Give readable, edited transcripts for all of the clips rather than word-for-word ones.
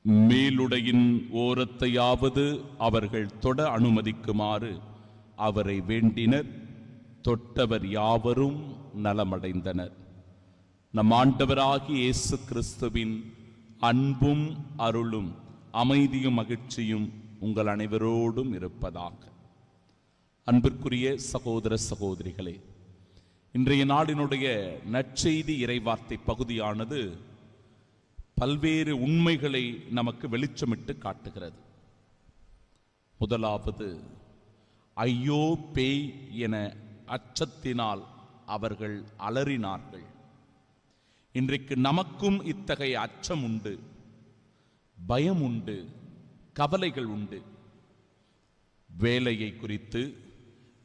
மேலுடையின் ஓரத்தையாவது அவர்கள் தொட அனுமதிக்குமாறு அவரை வேண்டினர். தொட்டவர் யாவரும் நலமடைந்தனர். நம் ஆண்டவராகிய இயேசு கிறிஸ்துவின் அன்பும் அருளும் அமைதியும் மகிழ்ச்சியும் உங்கள் அனைவரோடும் இருப்பதாக. அன்பிற்குரிய சகோதர சகோதரிகளே, இன்றைய நாளினுடைய நற்செய்தி இறைவார்த்தை பகுதியானது பல்வேறு உண்மைகளை நமக்கு வெளிச்சமிட்டு காட்டுகிறது. முதலாவது, ஐயோ பேய் என அச்சத்தினால் அவர்கள் அலறினார்கள். இன்றைக்கு நமக்கும் இத்தகைய அச்சம் உண்டு, பயம் உண்டு, கவலைகள் உண்டு. வேலையை குறித்து,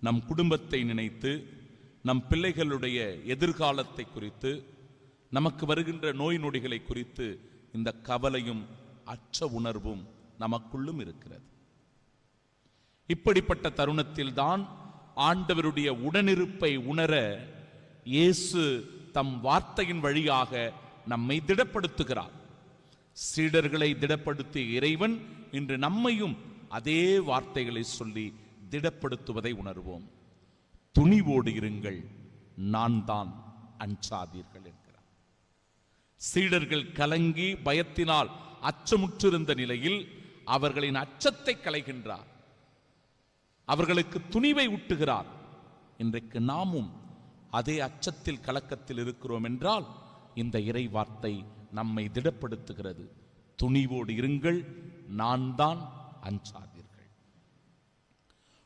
நம் குடும்பத்தை நினைத்து, நம் பிள்ளைகளுடைய எதிர்காலத்தை குறித்து, நமக்கு வருகின்ற நோய் நொடிகளை குறித்து இந்த கவலையும் அச்ச உணர்வும் நமக்குள்ளும் இருக்கிறது. இப்படிப்பட்ட தருணத்தில் தான் ஆண்டவருடைய உடனிருப்பை உணர இயேசு தம் வார்த்தையின் வழியாக நம்மை திடப்படுத்துகிறார். சீடர்களை திடப்படுத்திய இறைவன் இன்று நம்மையும் அதே வார்த்தைகளை சொல்லி திடப்படுத்துவதை உணர்வோம். துணிவோடு இருங்கள், நான் தான், அஞ்சாதீர்கள் என்கிறார். சீடர்கள் கலங்கி பயத்தினால் அச்சமுற்றிருந்த நிலையில் அவர்களின் அச்சத்தை களைகின்றார், அவர்களுக்கு துணிவை ஊட்டுகிறார். இன்றைக்கு நாமும் அதே அச்சத்தில் கலக்கத்தில் இருக்கிறோம் என்றால் இந்த இறை வார்த்தை நம்மை திடப்படுத்துகிறது. துணிவோடு இருங்கள், நான் தான், அஞ்சாதீர்கள்.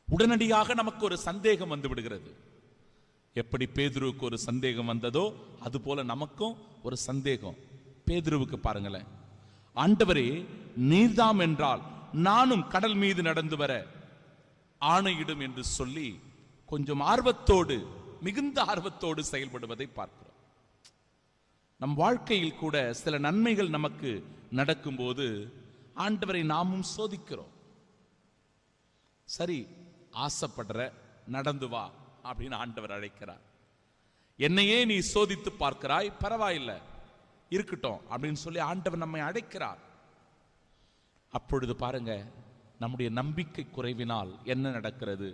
உடனடியாக நமக்கு ஒரு சந்தேகம் வந்து விடுகிறது. எப்படி பேதுருவுக்கு ஒரு சந்தேகம் வந்ததோ அதுபோல நமக்கும் ஒரு சந்தேகம். பேதுருவுக்கு பாருங்களேன், ஆண்டவரே நீர்தாம் என்றால் நானும் கடல் மீது நடந்து வர ஆணையிடும் என்று சொல்லி கொஞ்சம் ஆர்வத்தோடு, மிகுந்த ஆர்வத்தோடு செயல்படுவதை பார்க்கிறோம். நம் வாழ்க்கையில் கூட சில நன்மைகள் நமக்கு நடக்கும்போது ஆண்டவரை நாமும் சோதிக்கிறோம். சரி, ஆசைப்படுற, நடந்து வா அப்படின்னு ஆண்டவர் அழைக்கிறார். என்னையே நீ சோதித்து பார்க்கிறாய், பரவாயில்லை, இருக்கட்டும் அப்படின்னு சொல்லி ஆண்டவர் நம்மை அழைக்கிறார். அப்பொழுது பாருங்க, நம்முடைய நம்பிக்கை குறைவினால் என்ன நடக்கிறது?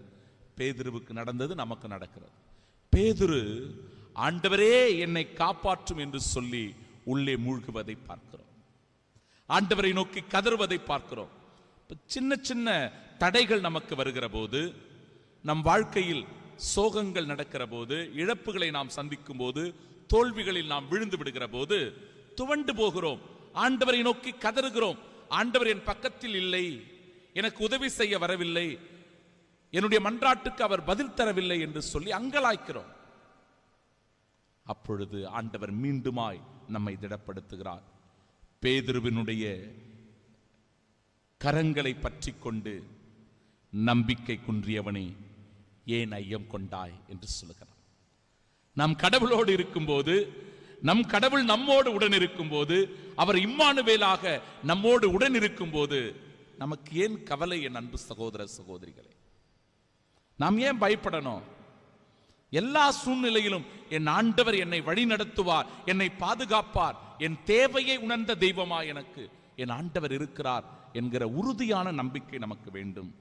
பேதுருவுக்கு நடந்தது நமக்கு நடக்கிறது. பேதுரு ஆண்டவரே என்னை காப்பாற்றும் என்று சொல்லி உள்ளே மூழ்குவதை பார்க்கிறோம். ஆண்டவரை நோக்கி கதறுவதை பார்க்கிறோம். சின்ன சின்ன தடைகள் நமக்கு வருகிற போது, நம் வாழ்க்கையில் சோகங்கள் நடக்கிற போது, இழப்புகளை நாம் சந்திக்கும் போது, தோல்விகளில் நாம் விழுந்து விடுகிற போது துவண்டு போகிறோம். ஆண்டவரை நோக்கி கதறுகிறோம். ஆண்டவர் என் பக்கத்தில் இல்லை, எனக்கு உதவி செய்ய வரவில்லை, என்னுடைய மன்றாட்டுக்கு அவர் பதில் தரவில்லை என்று சொல்லி அங்கலாய்க்கிறோம். அப்பொழுது ஆண்டவர் மீண்டுமாய் நம்மை திடப்படுத்துகிறார். பேதுருவினுடைய கரங்களை பற்றி கொண்டு, நம்பிக்கை குன்றியவனே ஏன் ஐயம் கொண்டாய் என்று சொல்லுகிறார். நாம் கடவுளோடு இருக்கும்போது, நம் கடவுள் நம்மோடு உடன் இருக்கும்போது, அவர் இம்மானுவேலாக நம்மோடு உடன் இருக்கும்போது நமக்கு ஏன் கவலை? என் அன்பு சகோதர சகோதரிகளே, நாம் ஏன் பயப்படணும்? எல்லா சூழ்நிலையிலும் என் ஆண்டவர் என்னை வழி நடத்துவார், என்னை பாதுகாப்பார், என் தேவையை உணர்ந்த தெய்வமா எனக்கு என் ஆண்டவர் இருக்கிறார் என்கிற உறுதியான நம்பிக்கை நமக்கு வேண்டும்.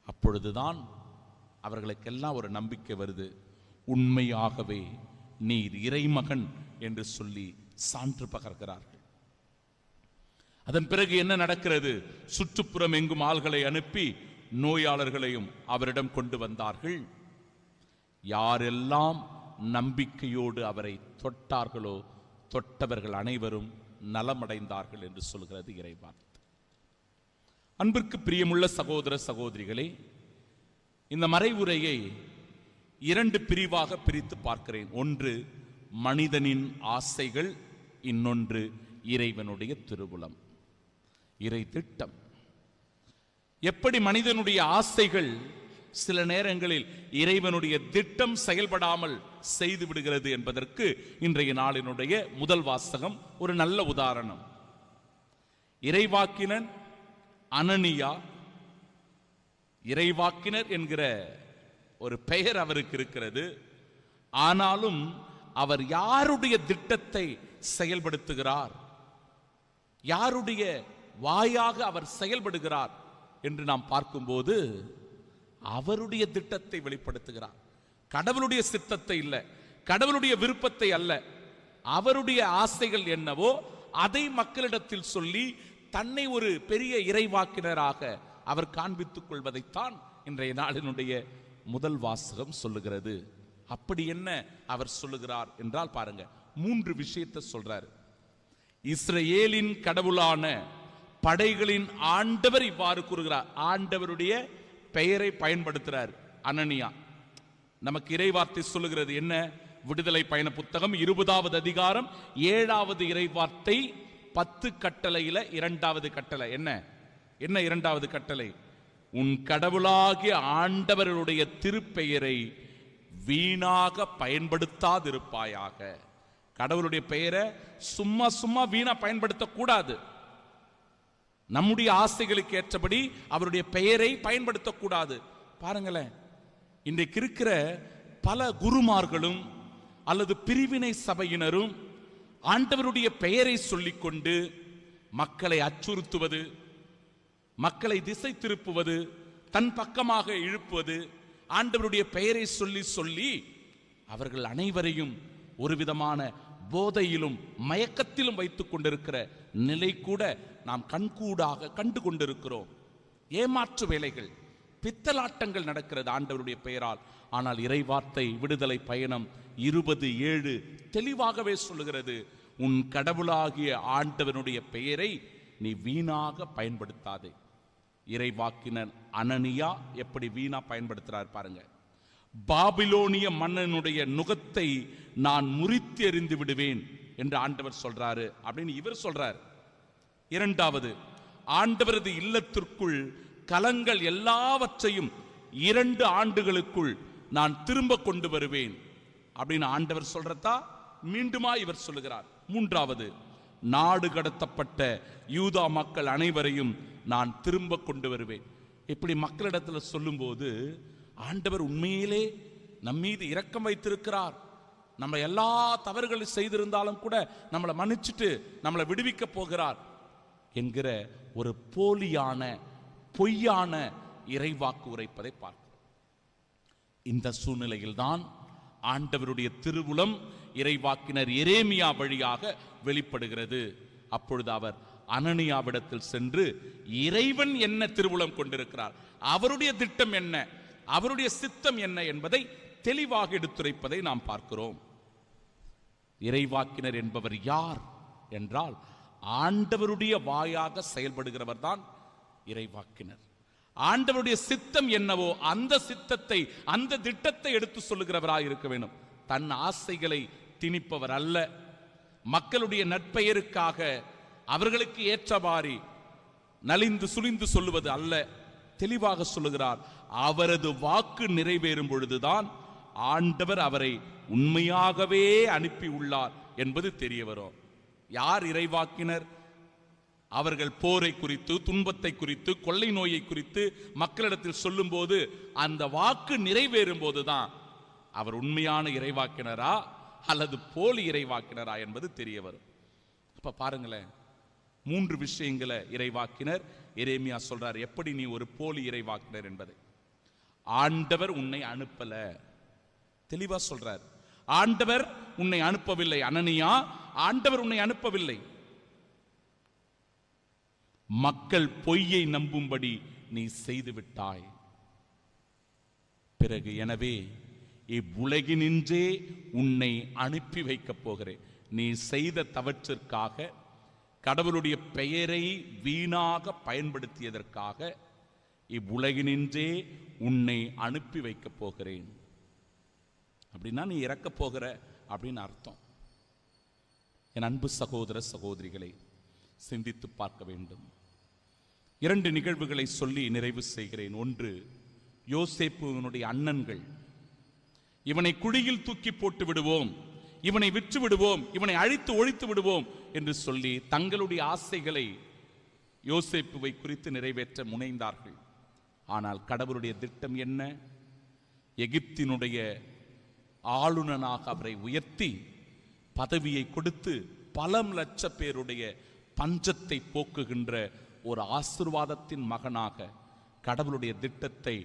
அப்பொழுதுதான் அவர்களுக்கெல்லாம் ஒரு நம்பிக்கை வருது. உண்மையாகவே நீர் இறைமகன் என்று சொல்லி சான்று பகர்கிறார்கள். அதன் பிறகு என்ன நடக்கிறது? சுற்றுப்புறம் எங்கும் ஆள்களை அனுப்பி நோயாளர்களையும் அவரிடம் கொண்டு வந்தார்கள். யாரெல்லாம் நம்பிக்கையோடு அவரை தொட்டார்களோ தொட்டவர்கள் அனைவரும் நலமடைந்தார்கள் என்று சொல்கிறது இறைவார்த்தை. அன்பிற்கு பிரியமுள்ள சகோதர சகோதரிகளே, இந்த மறைவுரையை இரண்டு பிரிவாக பிரித்து பார்க்கிறேன். ஒன்று மனிதனின் ஆசைகள், இன்னொன்று இறைவனுடைய திருவுளம், இறை திட்டம். எப்படி மனிதனுடைய ஆசைகள் சில நேரங்களில் இறைவனுடைய திட்டம் செயல்படாமல் செய்து விடுகிறது என்பதற்கு இன்றைய நாளினுடைய முதல் வாசகம் ஒரு நல்ல உதாரணம். இறைவாக்கினர் அனனியா, இறைவாக்கினர் என்கிற ஒரு பெயர் அவருக்கு இருக்கிறது. ஆனாலும் அவர் யாருடைய திட்டத்தை செயல்படுத்துகிறார், யாருடைய வாயாக அவர் செயல்படுகிறார் என்று நாம் பார்க்கும்போது அவருடைய திட்டத்தை வெளிப்படுத்துகிறார். கடவுளுடைய சித்தத்தை இல்லை, கடவுளுடைய விருப்பத்தை அல்ல, அவருடைய ஆசைகள் என்னவோ அதை மக்களிடத்தில் சொல்லி தன்னை ஒரு பெரிய இறைவாக்கினராக அவர் காண்பித்துக் கொள்வதைத்தான் இன்றைய நாளினுடைய முதல் வாசகம் சொல்லுகிறது. அப்படி என்ன அவர் சொல்லுகிறார் என்றால் பாருங்க, 3 விஷயத்தை சொல்றார். இஸ்ரவேலின் கடவுளான படைகளின் ஆண்டவர் இவ்வாறு கூறுகிறார். ஆண்டவருடைய பெயரை பயன்படுத்துறார். அனனியா நமக்கு இறைவார்த்தை சொல்லுகிறது என்ன? விடுதலை பயண புத்தகம் 20வது அதிகாரம் 7வது இறைவார்த்தை 10 கட்டளையில 2வது கட்டளை என்ன? என்ன 2வது கட்டளை? உன் கடவுளாகிய ஆண்டவருடைய திருப்பெயரை வீணாக பயன்படுத்தாதிருப்பாயாக. கடவுளுடைய பெயரை சும்மா சும்மா வீணா பயன்படுத்தக்கூடாது. நம்முடைய ஆசைகளுக்கு ஏற்றபடி அவருடைய பெயரை பயன்படுத்தக்கூடாது. பாருங்களேன், இன்றைக்கு இருக்கிற பல குருமார்களும் அல்லது பிரிவினை சபையினரும் ஆண்டவருடைய பெயரை சொல்லிக்கொண்டு மக்களை அச்சுறுத்துவது, மக்களை திசை திருப்புவது, தன் பக்கமாக இழுப்புவது, ஆண்டவருடைய பெயரை சொல்லி சொல்லி அவர்கள் அனைவரையும் ஒரு விதமான போதையிலும் மயக்கத்திலும் வைத்துக் கொண்டிருக்கிற நிலை கூட நாம் கண்கூடாக கண்டு கொண்டிருக்கிறோம். ஏமாற்று வேலைகள், பித்தலாட்டங்கள் நடக்கிறது ஆண்டவருடைய பெயரால். ஆனால் இறைவார்த்தை விடுதலை பயணம் 20:7 தெளிவாகவே சொல்லுகிறது, உன் கடவுளாகிய ஆண்டவனுடைய பெயரை நீ வீணாக பயன்படுத்தாதே. இறைவாக்கினர் அனனியா எப்படி வீணா பயன்படுத்துறார் பாருங்க. பாபிலோனிய மன்னனுடைய நுகத்தை நான் முறித்து எறிந்து விடுவேன் என்று ஆண்டவர் சொல்றாரு அப்படின்னு இவர் சொல்றார். 2வது, ஆண்டவரது இல்லத்திற்குள் கலங்கள் எல்லாவற்றையும் 2 ஆண்டுகளுக்குள் நான் திரும்ப கொண்டு வருவேன் அப்படின்னு ஆண்டவர் சொல்றதா மீண்டுமா இவர் சொல்லுகிறார். 3வது, நாடு கடத்தப்பட்ட யூதா மக்கள் அனைவரையும் நான் திரும்ப கொண்டு வருவேன். இப்படி மக்களிடத்தில் சொல்லும்போது ஆண்டவர் உண்மையிலே நம்மீது இரக்கம் வைத்திருக்கிறார். நம்ம எல்லா தவறுகளும் செய்திருந்தாலும் கூட நம்மளை மன்னிச்சுட்டு நம்மளை விடுவிக்க போகிறார் என்கிற ஒரு போலியான பொய்யான இறைவாக்கு உரைப்பதை பார்க்கிறோம். இந்த சூழ்நிலையில் தான் ஆண்டவருடைய திருவுளம் இறைவாக்கினர் எரேமியா வழியாக வெளிப்படுகிறது. அப்பொழுது அவர் அனனியாவிடத்தில் சென்று இறைவன் என்ன திருவுளம் கொண்டிருக்கிறார், அவருடைய திட்டம் என்ன, அவருடைய சித்தம் என்ன என்பதை தெளிவாக எடுத்துரைப்பதை நாம் பார்க்கிறோம். இறைவாக்கினர் என்பவர் யார் என்றால் ஆண்டவருடைய வாயாக செயல்படுகிறவர் தான் இறைவாக்கினர். ஆண்டவருடைய சித்தம் என்னவோ அந்த சித்தத்தை, அந்த திட்டத்தை எடுத்து சொல்லுகிறவராக இருக்க வேண்டும். தன் ஆசைகளை திணிப்பவர் அல்ல. மக்களுடைய நற்பெயருக்காக அவர்களுக்கு ஏற்றவாறு நலிந்து சுழிந்து சொல்லுவது அல்ல. தெளிவாக சொல்லுகிறார், அவரது வாக்கு நிறைவேறும் பொழுதுதான் ஆண்டவர் அவரை உண்மையாகவே அனுப்பி உள்ளார் என்பது தெரிய வரும். யார் இறைவாக்கினர்? அவர்கள் போரை குறித்து, துன்பத்தை குறித்து, கொள்ளை நோயை குறித்து மக்களிடத்தில் சொல்லும் போது அந்த வாக்கு நிறைவேறும் போதுதான் அவர் உண்மையான இறைவாக்கினரா அல்லது போலி இறைவாக்கினரா என்பது தெரிய வரும். அப்ப பாருங்களேன், 3 விஷயங்களை இறைவாக்கினர் எரேமியா சொல்றார், எப்படி நீ ஒரு போலி இறைவாக்கினர் என்பதை. ஆண்டவர் உன்னை அனுப்பல, தெளிவா சொல்றார். ஆண்டவர் உன்னை அனுப்பவில்லை அனனியா, ஆண்டவர் உன்னை அனுப்பவில்லை. மக்கள் பொய்யை நம்பும்படி நீ செய்து விட்டாய். பிறகு எனவே இவ்வுலகினின்றே உன்னை அனுப்பி வைக்கப் போகிறேன். நீ செய்த தவற்றிற்காக, கடவுளுடைய பெயரை வீணாக பயன்படுத்தியதற்காக இவ்வுலகினின்றே உன்னை அனுப்பி வைக்கப் போகிறேன். அப்படின்னா நீ இறக்க போகிற அப்படின்னு அர்த்தம். என் அன்பு சகோதர சகோதரிகளை சிந்தித்து பார்க்க வேண்டும். 2 நிகழ்வுகளை சொல்லி நிறைவு செய்கிறேன். 1, யோசேப்புவினுடைய அண்ணன்கள் இவனை குழியில் தூக்கி போட்டு விடுவோம், இவனை விற்று விடுவோம், இவனை அழித்து ஒழித்து விடுவோம் என்று சொல்லி தங்களுடைய ஆசைகளை யோசேப்புவை குறித்து நிறைவேற்ற முனைந்தார்கள். ஆனால் கடவுளுடைய திட்டம் என்ன? எகிப்தினுடைய ஆளுநனாக அவரை உயர்த்தி பதவியை கொடுத்து பல லட்ச பேருடைய பஞ்சத்தை போக்குகின்ற ஒரு ஆசீர்வாதத்தின் மகனாக கடவுளுடைய திட்டத்தை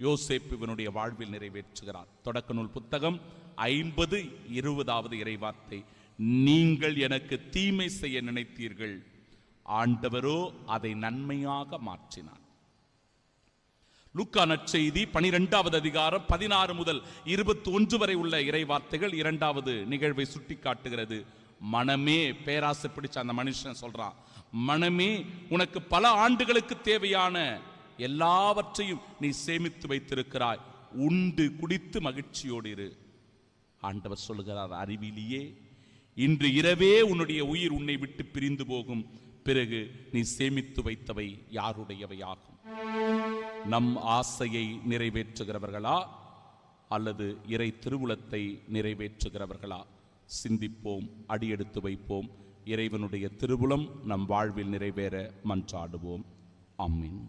யோசேப்பு இவனுடைய வாழ்வில் நிறைவேற்றுகிறார். தொடக்க நூல் புத்தகம் 50:20 இறைவார்த்தை, நீங்கள் எனக்கு தீமை செய்ய நினைத்தீர்கள், ஆண்டவரோ அதை நன்மையாக மாற்றினார். லூக்கா நற்செய்தி 12வது அதிகாரம் 16 முதல் 21 வரை உள்ள இறைவார்த்தைகள் இரண்டாவது நிகழ்வை சுட்டி காட்டுகிறது. மனமே, பேராசை பிடிச்ச அந்த மனுஷன் சொல்றான், மனமே, உனக்கு பல ஆண்டுகளுக்கு தேவையான எல்லாவற்றையும் நீ சேமித்து வைத்திருக்கிறாய், உண்டு குடித்து மகிழ்ச்சியோடு இரு. ஆண்டவர் சொல்லுகிறார், அறிவிலியே, இன்று இரவே உன்னுடைய உயிர் உன்னை விட்டு பிரிந்து போகும், பிறகு நீ சேமித்து வைத்தவை யாருடையவையாகும். நம் ஆசையை நிறைவேற்றுகிறவர்களா அல்லது இறை திருவுளத்தை நிறைவேற்றுகிறவர்களா? சிந்திப்போம், அடியெடுத்து வைப்போம். இறைவனுடைய திருவுளம் நம் வாழ்வில் நிறைவேற மன்றாடுவோம். ஆமென்.